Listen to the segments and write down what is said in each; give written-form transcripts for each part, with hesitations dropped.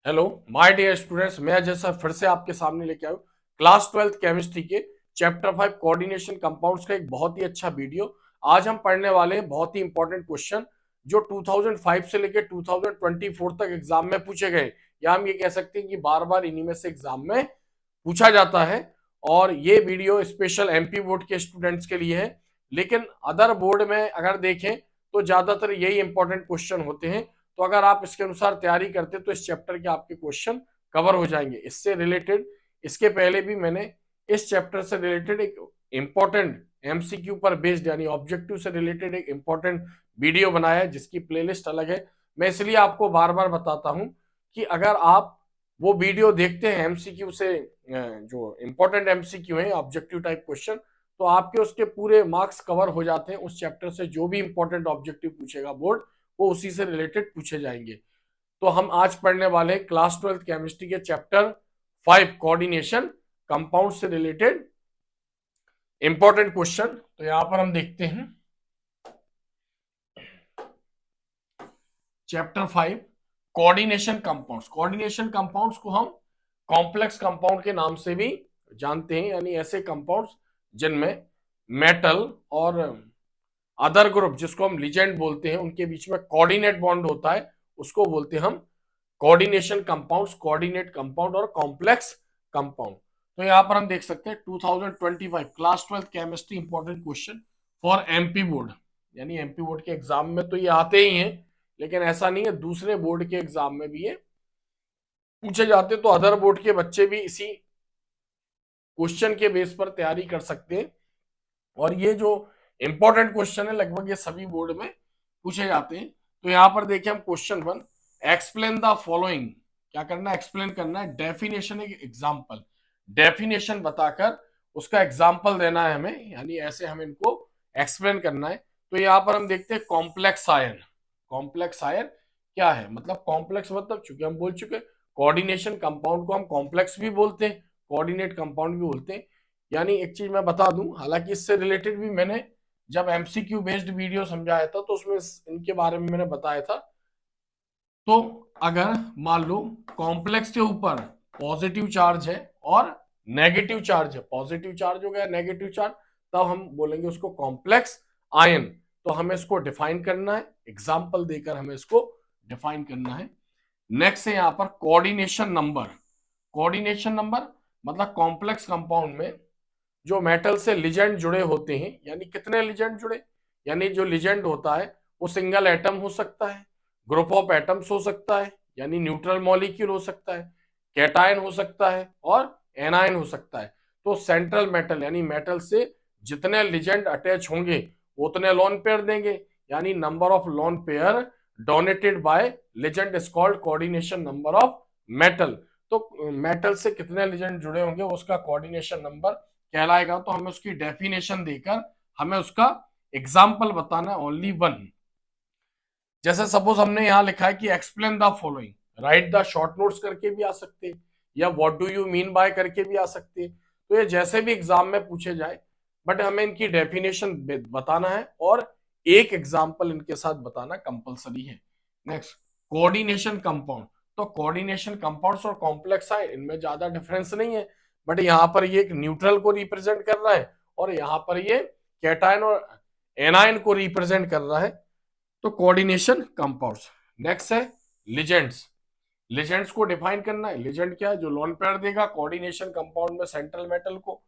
Hello my dear students, मैं Ajay sir फिर से आपके सामने लेके आया हूँ क्लास 12th केमिस्ट्री के चैप्टर 5 कोऑर्डिनेशन कंपाउंड्स का एक बहुत ही अच्छा वीडियो। आज हम पढ़ने वाले हैं बहुत ही इंपॉर्टेंट क्वेश्चन जो 2005 से लेकर 2024 तक एग्जाम में पूछे गए, या हम ये कह सकते हैं कि बार बार इन्हीं में से एग्जाम में पूछा जाता है। और ये वीडियो स्पेशल एमपी बोर्ड के स्टूडेंट्स के लिए है, लेकिन अदर बोर्ड में अगर देखें तो ज्यादातर यही इंपॉर्टेंट क्वेश्चन होते हैं। तो अगर आप इसके अनुसार तैयारी करते तो इस चैप्टर के आपके क्वेश्चन कवर हो जाएंगे। इससे रिलेटेड इसके पहले भी मैंने इस चैप्टर से रिलेटेड एक इंपॉर्टेंट एमसीक्यू पर बेस्ड यानी ऑब्जेक्टिव से रिलेटेड एक इंपॉर्टेंट वीडियो बनाया है, जिसकी प्लेलिस्ट अलग है। मैं इसलिए आपको बार बार बताता हूं कि अगर आप वो वीडियो देखते हैं एमसीक्यू से, जो इंपॉर्टेंट एमसीक्यू है ऑब्जेक्टिव टाइप क्वेश्चन, तो आपके उसके पूरे मार्क्स कवर हो जाते हैं। उस चैप्टर से जो भी इंपॉर्टेंट ऑब्जेक्टिव पूछेगा बोर्ड, वो उसी से रिलेटेड पूछे जाएंगे। तो हम आज पढ़ने वाले हैं क्लास 12th केमिस्ट्री के चैप्टर 5 कोऑर्डिनेशन कंपाउंड से रिलेटेड इंपॉर्टेंट क्वेश्चन। तो यहां पर हम देखते हैं chapter 5 coordination compounds. Coordination compounds को हम कॉम्प्लेक्स कंपाउंड के नाम से भी जानते हैं, यानी ऐसे कंपाउंड्स जिनमें मेटल और अदर ग्रुप जिसको हम लिजेंड बोलते हैं उनके बीच में कोऑर्डिनेट बॉन्ड होता है, उसको बोलते हैं हम कोऑर्डिनेशन कंपाउंड्स, कोऑर्डिनेट कंपाउंड और कॉम्प्लेक्स कंपाउंड। तो यहां पर हम देख सकते हैं 2025 class 12th chemistry important question for MP board, यानी एमपी बोर्ड के एग्जाम में तो ये आते ही हैं, लेकिन ऐसा नहीं है, दूसरे बोर्ड के एग्जाम में भी ये पूछे जाते। तो अदर बोर्ड के बच्चे भी इसी क्वेश्चन के बेस पर तैयारी कर सकते हैं। और ये जो इंपॉर्टेंट क्वेश्चन है लगभग ये सभी बोर्ड में पूछे जाते हैं। तो यहां पर देखिए हम क्वेश्चन 1, एक्सप्लेन द फॉलोइंग। क्या करना है? एक्सप्लेन करना है। डेफिनेशन एक एग्जाम्पल, डेफिनेशन बताकर उसका एग्जाम्पल देना है हमें, यानी ऐसे हमें इनको एक्सप्लेन करना है। तो यहां पर हम देखते हैं कॉम्प्लेक्स आयन। कॉम्प्लेक्स आयन क्या है? मतलब कॉम्प्लेक्स मतलब चूंकि हम बोल चुके कोऑर्डिनेशन कंपाउंड को हम कॉम्प्लेक्स भी बोलते हैं, कोऑर्डिनेट कंपाउंड भी बोलते हैं। यानी एक चीज मैं बता दूं, हालांकि इससे रिलेटेड भी मैंने जब एमसीक्यू बेस्ड वीडियो समझाया था तो उसमें इनके बारे में मैंने बताया था। तो अगर मान लो कॉम्प्लेक्स के ऊपर पॉजिटिव चार्ज है और नेगेटिव चार्ज है, पॉजिटिव चार्ज हो गया नेगेटिव चार्ज, तब हम बोलेंगे उसको कॉम्प्लेक्स आयन। तो हमें इसको डिफाइन करना है, एग्जाम्पल देकर हमें इसको डिफाइन करना है। नेक्स्ट है यहाँ पर कोऑर्डिनेशन नंबर। कोऑर्डिनेशन नंबर मतलब कॉम्प्लेक्स कंपाउंड में जो मेटल से लिजेंड जुड़े होते हैं, यानी कितने लिजेंड जुड़े, यानी जो लिजेंड होता है वो सिंगल एटम हो सकता है, ग्रुप ऑफ एटम्स हो सकता है, यानी न्यूट्रल मॉलिक्यूल हो सकता है, कैटायन हो सकता है और एनायन हो सकता है। तो सेंट्रल मेटल यानी मेटल से जितने लिजेंड अटैच होंगे उतने लोन पेयर देंगे, यानी number of lone pair donated bye legend is called coordination number of metal. तो मेटल से कितने लिजेंड जुड़े होंगे उसका कोऑर्डिनेशन नंबर कहलाएगा। तो हमें उसकी डेफिनेशन देकर हमें उसका एग्जाम्पल बताना है, ओनली वन। जैसे सपोज हमने यहां लिखा है कि explain the following, right the short notes करके भी आ सकते हैं, या what do you mean by करके भी आ सकते हैं। तो ये जैसे भी एग्जाम में पूछे जाए, बट हमें इनकी डेफिनेशन बताना है और एक एग्जाम्पल इनके साथ बताना कंपलसरी है। Next, coordination compound. तो कोऑर्डिनेशन कंपाउंड्स और कॉम्प्लेक्स है, इनमें ज्यादा डिफरेंस नहीं है, बट यहाँ पर ये एक न्यूट्रल को रिप्रेजेंट कर रहा है और यहाँ पर ये कैटायन और एनायन को रिप्रेजेंट कर रहा है। तो कोऑर्डिनेशन कंपाउंड्स। नेक्स्ट है लिजेंड्स। लिजेंड्स को डिफाइन करना है। लिजेंड क्या है? जो लोन पेयर देगा कोऑर्डिनेशन कंपाउंड में सेंट्रल मेटल को,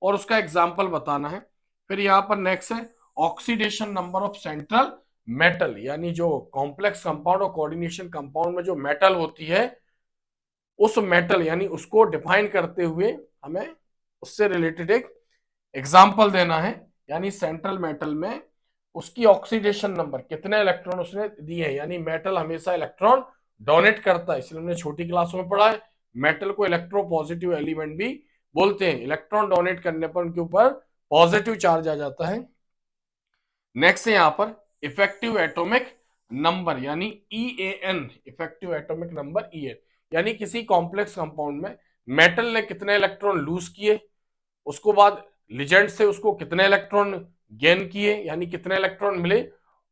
और उसका एग्जांपल बताना है। फिर यहाँ पर नेक्स्ट है oxidation number of central metal, यानी जो कॉम्प्लेक्स कंपाउंड और कोऑर्डिनेशन कंपाउंड में जो मेटल होती है उस मेटल यानी उसको डिफाइन करते हुए हमें उससे रिलेटेड एक एग्जाम्पल देना है, यानी सेंट्रल मेटल में उसकी ऑक्सीडेशन नंबर कितने इलेक्ट्रॉन उसने दिए हैं, यानी मेटल हमेशा इलेक्ट्रॉन डोनेट करता है, इसलिए हमने छोटी क्लासों में पढ़ा है मेटल को इलेक्ट्रो पॉजिटिव एलिमेंट भी बोलते हैं। इलेक्ट्रॉन डोनेट करने पर उनके ऊपर पॉजिटिव चार्ज आ जाता है। नेक्स्ट है यहाँ पर इफेक्टिव एटॉमिक नंबर, यानी EAN, effective atomic number EAN, यानी किसी कॉम्प्लेक्स कंपाउंड में मेटल ने कितने इलेक्ट्रॉन लूज किए, उसको बाद लिजेंड से उसको कितने इलेक्ट्रॉन गेन किए, यानी कितने इलेक्ट्रॉन मिले,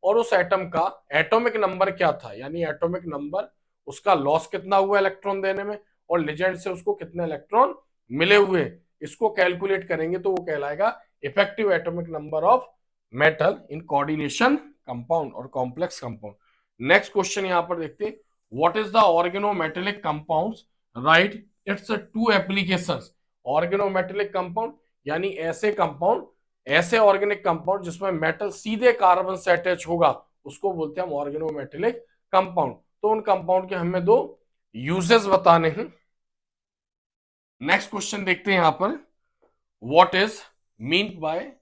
और उस एटम का एटॉमिक नंबर क्या था, यानी एटॉमिक नंबर उसका लॉस कितना हुआ इलेक्ट्रॉन देने में, और लिजेंड से उसको कितने इलेक्ट्रॉन मिले हुए, इसको कैलकुलेट करेंगे तो वो कहलाएगा effective atomic number of metal in coordination compound और कॉम्प्लेक्स कंपाउंड। नेक्स्ट क्वेश्चन यहां पर देखते हैं, what is the organometallic compounds, write its two applications. Organometallic compound यानी ऐसे कंपाउंड, ऐसे ऑर्गेनिक कंपाउंड जिसमें मेटल सीधे कार्बन से अटैच होगा, उसको बोलते हैं हम ऑर्गेनोमेटेलिक कंपाउंड। तो उन कंपाउंड के हमें दो यूजेस बताने हैं। नेक्स्ट क्वेश्चन देखते हैं यहां पर, what is mean by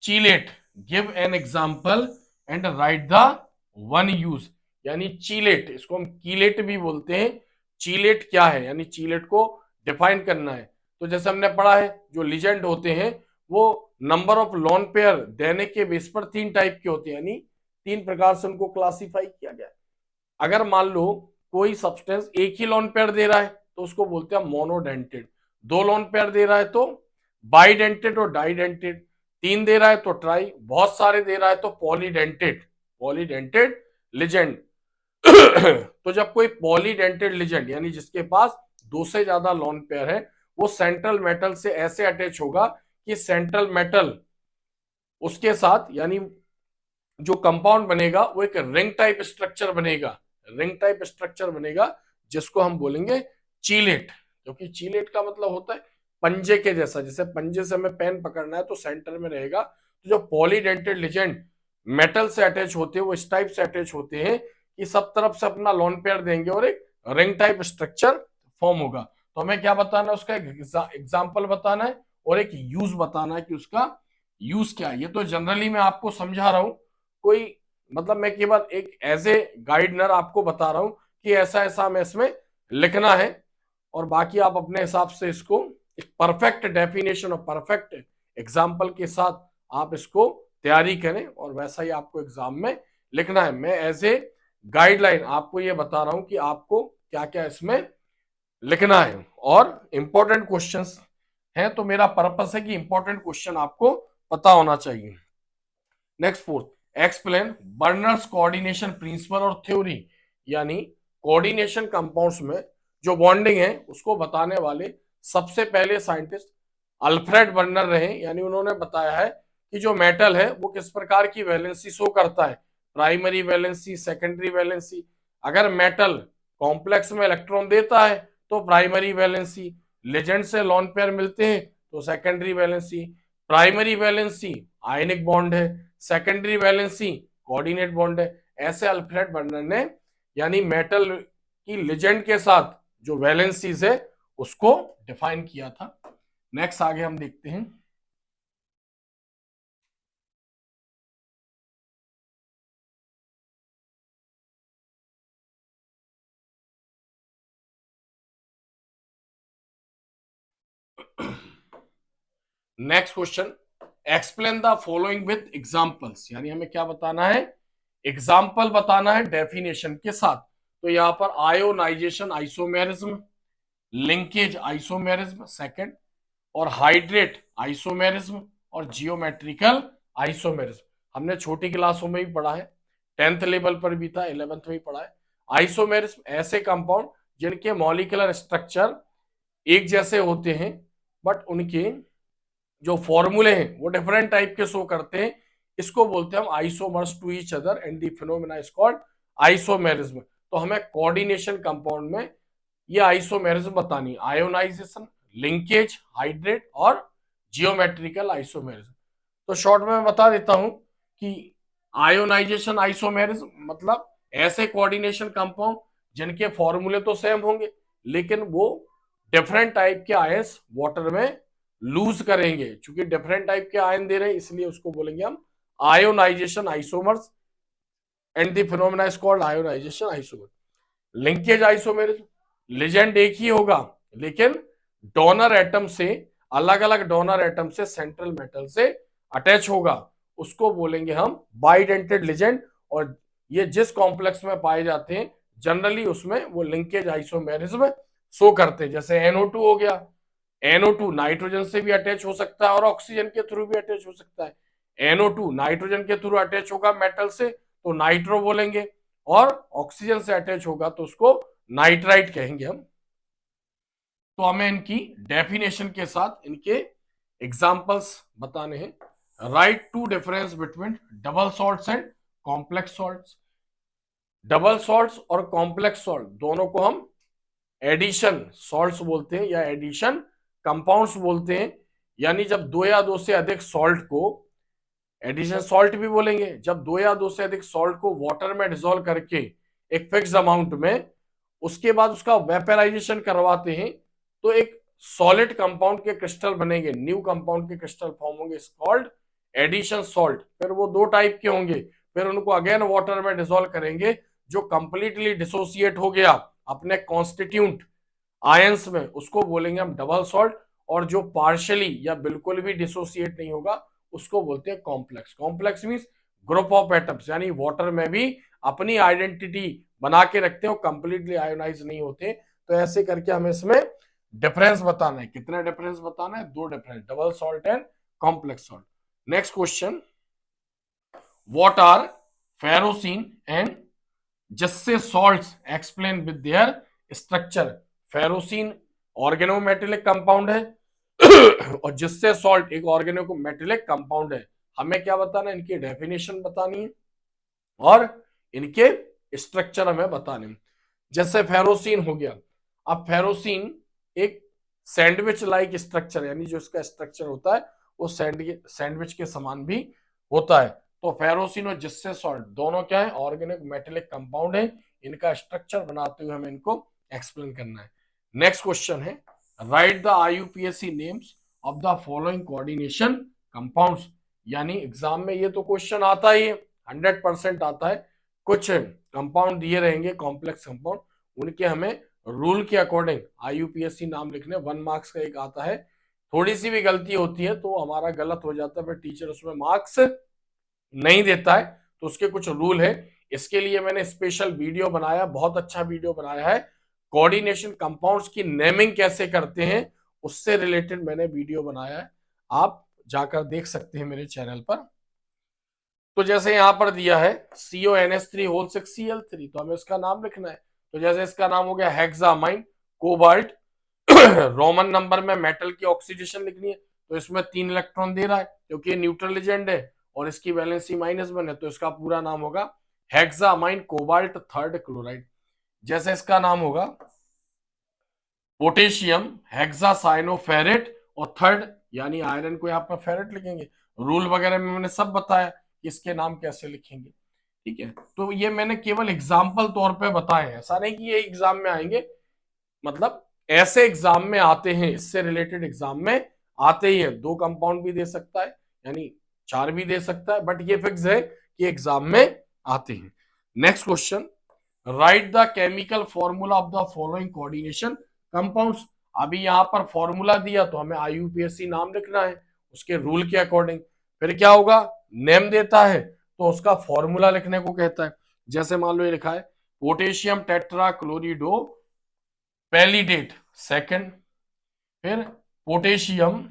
चीलेट, give an example and right the one use. यानी चीलेट, इसको हम कीलेट भी बोलते हैं। चीलेट क्या है, यानी चीलेट को डिफाइन करना है। तो जैसे हमने पढ़ा है, जो लिजेंड होते हैं वो नंबर ऑफ लोन पेयर देने के बेस पर तीन टाइप के होते हैं, यानी तीन प्रकार से उनको क्लासिफाई किया गया है। अगर मान लो कोई सब्सटेंस एक ही लोन पेयर दे रहा है तो उसको बोलते हैं मोनोडेंटेड, दो लोन पेयर दे रहा है तो बाइडेंटेड और डाइडेंटेड, तीन दे रहा है तो ट्राई, बहुत सारे दे रहा है तो पॉलीडेंटेड, पॉलीडेंटेड लिजेंड। तो जब कोई पॉलीडेंटेड लिजेंड यानी जिसके पास दो से ज्यादा लोन पेयर है, वो सेंट्रल मेटल से ऐसे अटैच होगा कि सेंट्रल मेटल उसके साथ, यानी जो कंपाउंड बनेगा वो एक रिंग टाइप स्ट्रक्चर बनेगा, रिंग टाइप स्ट्रक्चर बनेगा जिसको हम बोलेंगे चीलेट। क्योंकि चीलेट का मतलब होता है पंजे के जैसा, जैसे पंजे से हमें पेन पकड़ना है तो सेंटर में रहेगा। तो जो पॉलीडेंटेड लिजेंड मेटल से अटैच होते हैं वो इस टाइप से अटैच होते हैं कि सब तरफ से अपना लोन पेयर देंगे और एक रिंग टाइप स्ट्रक्चर फॉर्म होगा। तो हमें क्या बताना है, उसका एक एग्जाम्पल बताना है और एक यूज बताना है कि उसका यूज क्या है। ये तो जनरली मैं आपको समझा रहा हूं, कोई मतलब मैं केवल एक एज ए गाइडनर आपको बता रहा हूं कि ऐसा ऐसा हमें इसमें लिखना है, और बाकी आप अपने हिसाब से इसको एक परफेक्ट डेफिनेशन और परफेक्ट एग्जाम्पल के साथ आप इसको तैयारी करें और वैसा ही आपको एग्जाम में लिखना है। मैं एज ए गाइडलाइन आपको ये बता रहा हूं कि आपको क्या क्या इसमें लिखना है, और इंपॉर्टेंट क्वेश्चंस हैं तो मेरा पर्पस है कि इंपॉर्टेंट क्वेश्चन आपको पता होना चाहिए। Next fourth, explain Werner's coordination principle और थ्योरी। यानी कोऑर्डिनेशन कंपाउंड्स में जो बॉन्डिंग है उसको बताने वाले सबसे पहले साइंटिस्ट अल्फ्रेड बर्नर रहे। यानी उन्होंने बताया है कि जो मेटल है वो किस प्रकार की वैलेंसी शो करता है, प्राइमरी वैलेंसी, सेकेंडरी वैलेंसी। अगर मेटल कॉम्प्लेक्स में इलेक्ट्रॉन देता है तो प्राइमरी वैलेंसी, लेजेंड से लॉन पेयर मिलते हैं तो secondary valency, primary valency ionic bond है, सेकेंडरी वैलेंसी कोऑर्डिनेट बॉन्ड है। ऐसे अल्फ्रेड बर्नर ने यानी मेटल की लेजेंड के साथ जो वैलेंसीज है उसको डिफाइन किया था। नेक्स्ट आगे हम देखते हैं, next question, explain the following with examples. यानी हमें क्या बताना है, एग्जाम्पल बताना है डेफिनेशन के साथ। तो यहां पर ionisation isomerism, linkage isomerism second, और हाइड्रेट आइसोमेरिज्म, और जियोमेट्रिकल आइसोमेरिज्म। हमने छोटी क्लासों में भी पढ़ा है, 10th लेवल पर भी था, 11th में भी पढ़ा है। आइसोमेरिज्म ऐसे कंपाउंड जिनके मॉलिक्यूलर स्ट्रक्चर एक जैसे होते हैं बट उनके जो फॉर्मूले हैं वो डिफरेंट टाइप के शो करते हैं, इसको बोलते हैं हम isomers to each other and the phenomena is called isomerism. तो हमें कोऑर्डिनेशन कंपाउंड में ये आइसोमेरिज्म बतानी, आयोनाइजेशन, लिंकेज, हाइड्रेट और जियोमेट्रिकल आइसोमेरिज्म। तो शॉर्ट में मैं बता देता हूं कि आयोनाइजेशन आइसोमेरिज्म मतलब ऐसे कोऑर्डिनेशन कंपाउंड जिनके फॉर्मूले तो सेम होंगे लेकिन वो डिफरेंट टाइप के आयंस वाटर में लूज करेंगे। चूंकि डिफरेंट टाइप के आयन दे रहे हैं इसलिए उसको बोलेंगे हम ionisation isomers and the phenomena is called ionisation isomer. Linkage isomerism, ligand एक ही होगा लेकिन डोनर एटम से, अलग अलग डोनर एटम से सेंट्रल मेटल से अटैच होगा, उसको बोलेंगे हम बाइडेंटेड लिजेंड। और ये जिस कॉम्प्लेक्स में पाए जाते हैं जनरली उसमें वो लिंकेज आइसोमेरिज्म शो करते हैं। जैसे NO2 हो गया, NO2 नाइट्रोजन से भी अटैच हो सकता है और ऑक्सीजन के थ्रू भी अटैच हो सकता है। NO2 नाइट्रोजन के थ्रू अटैच होगा मेटल से तो नाइट्रो बोलेंगे, और ऑक्सीजन से अटैच होगा तो उसको नाइट्राइट कहेंगे हम। तो हमें इनकी डेफिनेशन के साथ इनके एग्जाम्पल्स बताने हैं। Write to difference between double salts and complex salts. Double salts और कॉम्प्लेक्स सॉल्ट दोनों को हम एडिशन सॉल्ट्स बोलते हैं या एडिशन कंपाउंड्स बोलते हैं। यानी जब दो या दो से अधिक सॉल्ट को, एडिशन सॉल्ट भी बोलेंगे, जब दो या दो से अधिक सॉल्ट को वाटर में डिसॉल्व करके एक फिक्स अमाउंट में उसके बाद उसका वेपराइजेशन करवाते हैं तो एक सॉलिड कंपाउंड के क्रिस्टल बनेंगे, न्यू कंपाउंड के क्रिस्टल फॉर्म होंगे, कॉल्ड एडिशन सॉल्ट। फिर वो दो टाइप के होंगे, फिर उनको अगेन वाटर में डिसॉल्व करेंगे, जो कंप्लीटली डिसोसिएट हो गया अपने कॉन्स्टिट्यूंट आयंस में उसको बोलेंगे हम डबल सॉल्ट, और जो पार्शियली या बिल्कुल भी डिसोसिएट नहीं होगा उसको बोलते हैं complex. Complex means group of atoms, यानी वाटर में भी अपनी आइडेंटिटी बना के रखते हैं, कंप्लीटली आयोनाइज नहीं होते। तो ऐसे करके हमें इसमें डिफरेंस बताना है। कितने डिफरेंस बताना है? दो difference, double salt and complex salt. Next question, what are ferrocene and Zeise's salts explain with their structure. Ferrocene organometallic compound है और जिससे सॉल्ट एक ऑर्गेनोमेटेलिक कंपाउंड है। हमें क्या बताना है? इनकी डेफिनेशन बतानी है और इनके स्ट्रक्चर हमें बताने हैं। जैसे फेरोसिन हो गया, अब फेरोसिन एक सैंडविच लाइक स्ट्रक्चर, यानी जो इसका स्ट्रक्चर होता है वो सैंडविच के समान भी होता है। तो फेरोसिन और जिससे सॉल्ट दोनों क्या है? ऑर्गेनिक मेटेलिक कंपाउंड है। इनका स्ट्रक्चर बनाते हुए हमें इनको एक्सप्लेन करना है। नेक्स्ट क्वेश्चन है, right the IUPAC names of the following coordination compounds. यानी एग्जाम में ये तो क्वेश्चन आता ही है, 100% आता है। कुछ कंपाउंड दिए रहेंगे कॉम्प्लेक्स कंपाउंड, उनके हमें रूल के अकॉर्डिंग IUPAC नाम लिखने। 1 मार्क्स का एक आता है, थोड़ी सी भी गलती होती है तो हमारा गलत हो जाता है, फिर टीचर उसमें मार्क्स नहीं देता है। तो उसके कुछ रूल है, इसके लिए मैंने स्पेशल वीडियो बनाया, बहुत अच्छा वीडियो बनाया है। कोऑर्डिनेशन कंपाउंड्स की नेमिंग कैसे करते हैं उससे रिलेटेड मैंने वीडियो बनाया है, आप जाकर देख सकते हैं मेरे चैनल पर। तो जैसे यहां पर दिया है CONH3 होल 6Cl3, तो हमें इसका नाम लिखना है। तो जैसे इसका नाम हो गया हेक्सामाइन कोबाल्ट रोमन नंबर में मेटल की ऑक्सीडेशन लिखनी है, तो इसमें 3 इलेक्ट्रॉन दे रहा है क्योंकि ये न्यूट्रल एजेंट है और इसकी वैलेंसी -1 है, तो इसका पूरा नाम होगा हेक्सामाइन कोबाल्ट थर्ड क्लोराइड। जैसे इसका नाम होगा पोटेशियम हेक्सासाइनोफेरेट और थर्ड, यानी आयरन को यहाँ पर फेरेट लिखेंगे। रूल वगैरह में मैंने सब बताया इसके नाम कैसे लिखेंगे, ठीक है। तो ये मैंने केवल एग्जाम्पल तौर पे बताए हैं, ऐसा नहीं कि ये एग्जाम में आएंगे, मतलब ऐसे एग्जाम में आते हैं, इससे रिलेटेड एग्जाम में आते ही है। 2 कंपाउंड भी दे सकता है, यानी 4 भी दे सकता है, बट ये फिक्स है कि एग्जाम में आते हैं। Next question, right the chemical formula of the following coordination compounds. अभी यहां पर फॉर्मूला दिया तो हमें IUPAC नाम लिखना है उसके रूल के अकॉर्डिंग। फिर क्या होगा? नेम देता है तो उसका फॉर्मूला लिखने को कहता है। जैसे मान लो ये लिखा है पोटेशियम टेट्रा क्लोरिडो पैलिडेट सेकंड, फिर पोटेशियम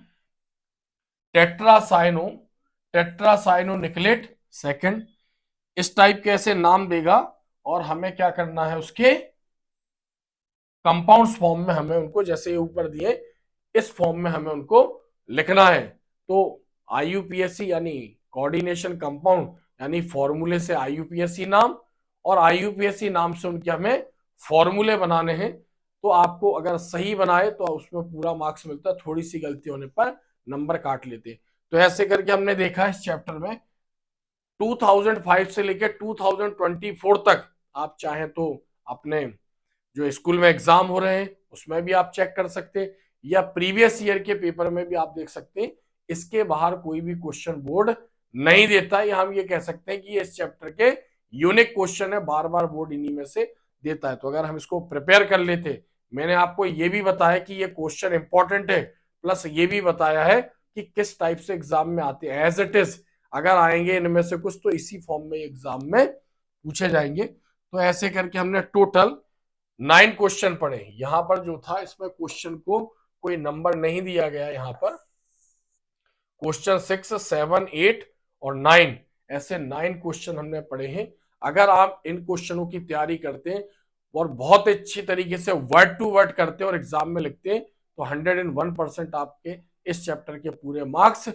टेट्रासाइनो निकलेट सेकंड। इस टाइप के ऐसे नाम देगा और हमें क्या करना है? उसके कंपाउंड्स फॉर्म में हमें उनको, जैसे ऊपर दिए इस फॉर्म में हमें उनको लिखना है। तो IUPAC यानी कोऑर्डिनेशन कंपाउंड, यानी फॉर्मूले से IUPAC नाम और IUPAC नाम से उनके हमें फॉर्मूले बनाने हैं। तो आपको अगर सही बनाए तो उसमें पूरा मार्क्स मिलता है, थोड़ी सी गलती होने पर नंबर काट लेते हैं। तो ऐसे करके हमने देखा इस चैप्टर में 2005 से लेकर 2024 तक आप चाहें तो अपने जो स्कूल में एग्जाम हो रहे हैं उसमें भी आप चेक कर सकते हैं, या प्रीवियस ईयर के पेपर में भी आप देख सकते हैं। इसके बाहर कोई भी क्वेश्चन बोर्ड नहीं देता है, या हम ये कह सकते हैं कि इस चैप्टर के यूनिक क्वेश्चन है, बार बार बोर्ड इन्हीं में से देता है। तो अगर हम इसको प्रिपेयर कर लेते, मैंने आपको ये भी बताया कि ये क्वेश्चन इंपॉर्टेंट है, प्लस ये भी बताया है कि किस टाइप से एग्जाम में आते हैं। एज इट इज अगर आएंगे इनमें से कुछ तो इसी फॉर्म में एग्जाम में पूछे जाएंगे। तो ऐसे करके हमने टोटल 9 क्वेश्चन पढ़े। यहां पर जो था इसमें क्वेश्चन को कोई नंबर नहीं दिया गया, यहां पर क्वेश्चन 6, 7, 8 और 9 ऐसे 9 क्वेश्चन हमने पढ़े हैं। अगर आप इन क्वेश्चनों की तैयारी करते हैं और बहुत अच्छी तरीके से वर्ड टू वर्ड करते हैं और एग्जाम में लिखते हैं तो 101% आपके इस चैप्टर के पूरे मार्क्स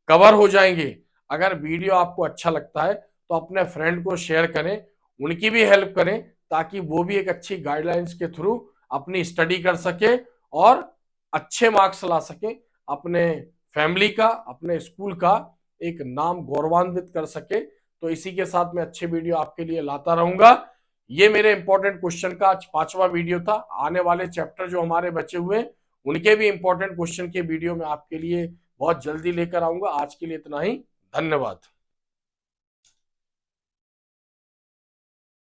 कवर हो जाएंगे। अगर वीडियो आपको अच्छा लगता है तो अपने फ्रेंड को शेयर करें, उनकी भी हेल्प करें, ताकि वो भी एक अच्छी गाइडलाइंस के थ्रू अपनी स्टडी कर सके और अच्छे मार्क्स ला सके, अपने फैमिली का, अपने स्कूल का एक नाम गौरवान्वित कर सके। तो इसी के साथ मैं अच्छे वीडियो आपके लिए लाता रहूंगा। ये मेरे इंपॉर्टेंट क्वेश्चन का आज 5वां वीडियो था। आने वाले चैप्टर जो हमारे बचे हुए उनके भी इंपॉर्टेंट क्वेश्चन के वीडियो में आपके लिए बहुत जल्दी लेकर आऊंगा। आज के लिए इतना ही, धन्यवाद।